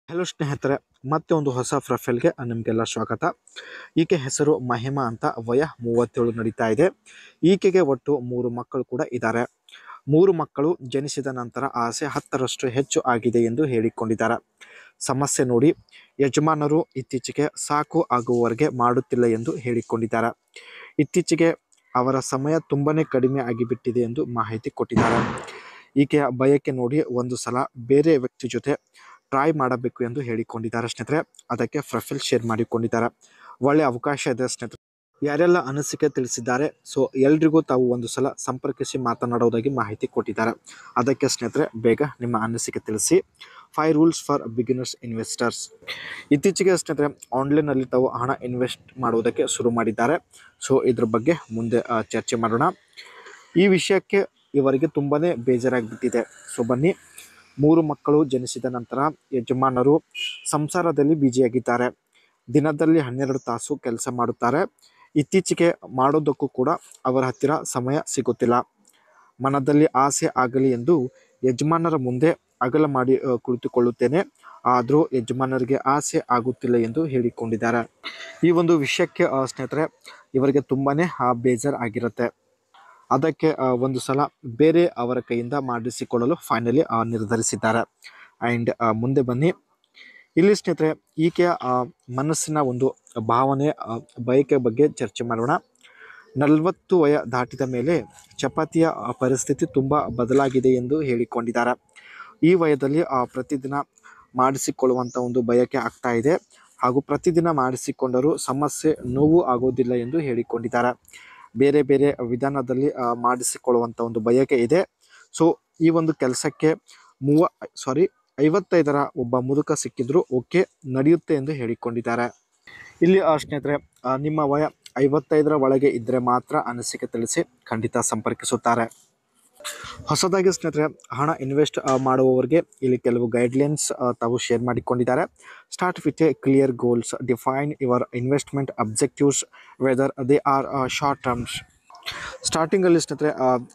Hello ಸ್ನೇಹಿತರೆ, ಮತ್ತೆ ಒಂದು ಹೊಸ ಪ್ರೊಫೈಲ್ಗೆ ನಿಮಗೆಲ್ಲ ಸ್ವಾಗತ. ಈಕೆ ಹೆಸರು ಮಹಿಮಾ ಅಂತ, ವಯ 37 ನಡೀತಾ ಇದೆ. ಈಕೆಗೆ ಒಟ್ಟು 3 ಮಕ್ಕಳು ಕೂಡ ಇದ್ದಾರೆ. 3 ಮಕ್ಕಳು ಜನಿಸಿದ ನಂತರ ಆಸೆ 10ರಷ್ಟು ಹೆಚ್ಚು ಆಗಿದೆ ಎಂದು ಹೇಳಿಕೊಂಡಿದ್ದಾರೆ. ಸಮಸ್ಯೆ ನೋಡಿ, ಯಜಮಾನರು ಇತ್ತೀಚೆಗೆ ಸಾಕು ಆಗುವವರೆಗೆ ಮಾಡುತ್ತಿಲ್ಲ ಎಂದು ಹೇಳಿಕೊಂಡಿದ್ದಾರೆ. ಇತ್ತೀಚೆಗೆ ಅವರ ಸಮಯ ತುಂಬಾನೇ ಕಡಿಮೆ ಆಗಿಬಿಟ್ಟಿದೆ ಎಂದು ಮಾಹಿತಿ ಕೊಟ್ಟಿದ್ದಾರೆ. ಈಕೆಯ ಬಯಕೆ ನೋಡಿ, ಒಂದು ಸಲ ಬೇರೆ ವ್ಯಕ್ತಿ ಜೊತೆ ಟ್ರೈ ಮಾಡಬೇಕು ಎಂದು ಹೇಳಿಕೊಂಡಿದ್ದಾರೆ ಸ್ನೇಹಿತರೆ. ಅದಕ್ಕೆ ಪ್ರೊಫೈಲ್ ಶೇರ್ ಮಾಡಿಕೊಂಡಿದ್ದಾರೆ. ಒಳ್ಳೆ ಅವಕಾಶ ಇದೆ ಸ್ನೇಹಿತರೆ. ಯಾರೆಲ್ಲ ಅನಿಸಿಕೆ ತಿಳಿಸಿದ್ದಾರೆ, ಸೊ ಎಲ್ರಿಗೂ ತಾವು ಒಂದು ಸಲ ಸಂಪರ್ಕಿಸಿ ಮಾತನಾಡೋದಾಗಿ ಮಾಹಿತಿ ಕೊಟ್ಟಿದ್ದಾರೆ. ಅದಕ್ಕೆ ಸ್ನೇಹಿತರೆ, ಬೇಗ ನಿಮ್ಮ ಅನಿಸಿಕೆ ತಿಳಿಸಿ. 5 ರೂಲ್ಸ್ ಫಾರ್ ಬಿಗಿನರ್ಸ್ ಇನ್ವೆಸ್ಟರ್ಸ್. ಇತ್ತೀಚೆಗೆ ಸ್ನೇಹಿತರೆ, ಆನ್ಲೈನಲ್ಲಿ ತಾವು ಹಣ ಇನ್ವೆಸ್ಟ್ ಮಾಡುವುದಕ್ಕೆ ಶುರು ಮಾಡಿದ್ದಾರೆ. ಸೊ ಇದ್ರ ಬಗ್ಗೆ ಮುಂದೆ ಚರ್ಚೆ ಮಾಡೋಣ. ಈ ವಿಷಯಕ್ಕೆ ಇವರಿಗೆ ತುಂಬಾನೇ ಬೇಜಾರಾಗಿಬಿಟ್ಟಿದೆ. ಸೊ ಬನ್ನಿ. 3 ಮಕ್ಕಳು ಜನಿಸಿದ ನಂತರ ಯಜಮಾನರು ಸಂಸಾರದಲ್ಲಿ ಬ್ಯುಸಿಯಾಗಿದ್ದಾರೆ. ದಿನದಲ್ಲಿ 12 ತಾಸು ಕೆಲಸ ಮಾಡುತ್ತಾರೆ. ಇತ್ತೀಚೆಗೆ ಮಾಡೋದಕ್ಕೂ ಕೂಡ ಅವರ ಹತ್ತಿರ ಸಮಯ ಸಿಗುತ್ತಿಲ್ಲ. ಮನದಲ್ಲಿ ಆಸೆ ಆಗಲಿ ಎಂದು ಯಜಮಾನರ ಮುಂದೆ ಅಗಲ ಮಾಡಿ ಕುಳಿತುಕೊಳ್ಳುತ್ತೇನೆ, ಆದರೂ ಯಜಮಾನರಿಗೆ ಆಸೆ ಆಗುತ್ತಿಲ್ಲ ಎಂದು ಹೇಳಿಕೊಂಡಿದ್ದಾರೆ. ಈ ಒಂದು ವಿಷಯಕ್ಕೆ ಸ್ನೇಹಿತರೆ, ಇವರಿಗೆ ತುಂಬಾನೇ ಬೇಜಾರು ಆಗಿರುತ್ತೆ. ಅದಕ್ಕೆ ಒಂದು ಸಲ ಬೇರೆ ಅವರ ಕೈಯಿಂದ ಮಾಡಿಸಿಕೊಳ್ಳಲು ಫೈನಲಿ ನಿರ್ಧರಿಸಿದ್ದಾರೆ. ಆ್ಯಂಡ್ ಮುಂದೆ ಬನ್ನಿ. ಇಲ್ಲಿ ಸ್ನೇಹಿತರೆ, ಈಕೆಯ ಮನಸ್ಸಿನ ಒಂದು ಭಾವನೆ, ಬಯಕೆ ಬಗ್ಗೆ ಚರ್ಚೆ ಮಾಡೋಣ. 40 ವಯ ದಾಟಿದ ಮೇಲೆ ಚಪಾತಿಯ ಪರಿಸ್ಥಿತಿ ತುಂಬ ಬದಲಾಗಿದೆ ಎಂದು ಹೇಳಿಕೊಂಡಿದ್ದಾರೆ. ಈ ವಯದಲ್ಲಿ ಪ್ರತಿದಿನ ಮಾಡಿಸಿಕೊಳ್ಳುವಂಥ ಒಂದು ಬಯಕೆ ಆಗ್ತಾ ಇದೆ, ಹಾಗೂ ಪ್ರತಿದಿನ ಮಾಡಿಸಿಕೊಂಡರೂ ಸಮಸ್ಯೆ ನೋವು ಆಗೋದಿಲ್ಲ ಎಂದು ಹೇಳಿಕೊಂಡಿದ್ದಾರೆ. ಬೇರೆ ಬೇರೆ ವಿಧಾನದಲ್ಲಿ ಮಾಡಿಸಿಕೊಳ್ಳುವಂಥ ಒಂದು ಬಯಕೆ ಇದೆ. ಸೊ ಈ ಒಂದು ಕೆಲಸಕ್ಕೆ 55ರ ಒಬ್ಬ ಮುದುಕ ಸಿಕ್ಕಿದ್ರು ಓಕೆ, ನಡೆಯುತ್ತೆ ಎಂದು ಹೇಳಿಕೊಂಡಿದ್ದಾರೆ. ಇಲ್ಲಿ ಸ್ನೇಹಿತರೆ, ನಿಮ್ಮ ವಯ 55ರ ಒಳಗೆ ಇದ್ದರೆ ಮಾತ್ರ ಅನಿಸಿಕೆ ತಿಳಿಸಿ, ಖಂಡಿತ ಸಂಪರ್ಕಿಸುತ್ತಾರೆ. ಹೊಸದಾಗಿ ಸ್ನೇಹಿತರೆ, ಹಣ ಇನ್ವೆಸ್ಟ್ ಮಾಡುವವರಿಗೆ ಇಲ್ಲಿ ಕೆಲವು ಗೈಡ್ಲೈನ್ಸ್ ತಾವು ಶೇರ್ ಮಾಡಿಕೊಂಡಿದ್ದಾರೆ. Start with a clear goals, define your investment objectives whether they are short terms. ಸ್ಟಾರ್ಟಿಂಗಲ್ಲಿ ಸ್ನೇಹಿತರೆ,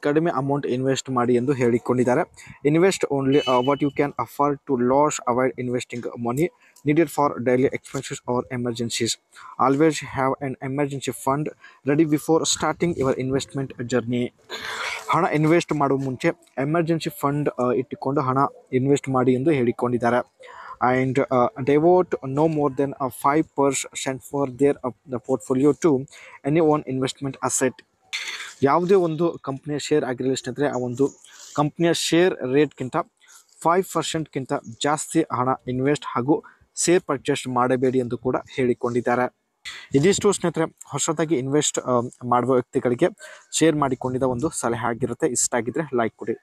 ಕಡಿಮೆ ಅಮೌಂಟ್ ಇನ್ವೆಸ್ಟ್ ಮಾಡಿ ಎಂದು ಹೇಳಿಕೊಂಡಿದ್ದಾರೆ. Invest only what you can afford to lose, avoid investing money needed for daily expenses or emergencies. Always have an emergency fund ready before starting your investment journey. ಹಣ invest ಮಾಡುವ ಮುಂಚೆ emergency fund ಇಟ್ಟುಕೊಂಡು ಹಣ invest ಮಾಡಿ ಎಂದು ಹೇಳಿಕೊಂಡಿದ್ದಾರೆ. And devote no more than 5% for their portfolio to any one investment asset. ಯಾವುದೇ ಒಂದು ಕಂಪ್ನಿಯ ಶೇರ್ ಆಗಿರಲಿ ಸ್ನೇಹಿತರೆ, ಆ ಒಂದು ಕಂಪ್ನಿಯ ಶೇರ್ ರೇಟ್ಗಿಂತ 5%ಗಿಂತ ಜಾಸ್ತಿ ಹಣ ಇನ್ವೆಸ್ಟ್ ಹಾಗೂ ಶೇರ್ ಪರ್ಚೇಸ್ ಮಾಡಬೇಡಿ ಎಂದು ಕೂಡ ಹೇಳಿಕೊಂಡಿದ್ದಾರೆ. ಇದಿಷ್ಟು ಸ್ನೇಹಿತರೆ, ಹೊಸದಾಗಿ ಇನ್ವೆಸ್ಟ್ ಮಾಡುವ ವ್ಯಕ್ತಿಗಳಿಗೆ ಶೇರ್ ಮಾಡಿಕೊಂಡಿದ್ದ ಒಂದು ಸಲಹೆ ಆಗಿರುತ್ತೆ. ಇಷ್ಟ ಆಗಿದ್ರೆ ಲೈಕ್ ಕೊಡಿ.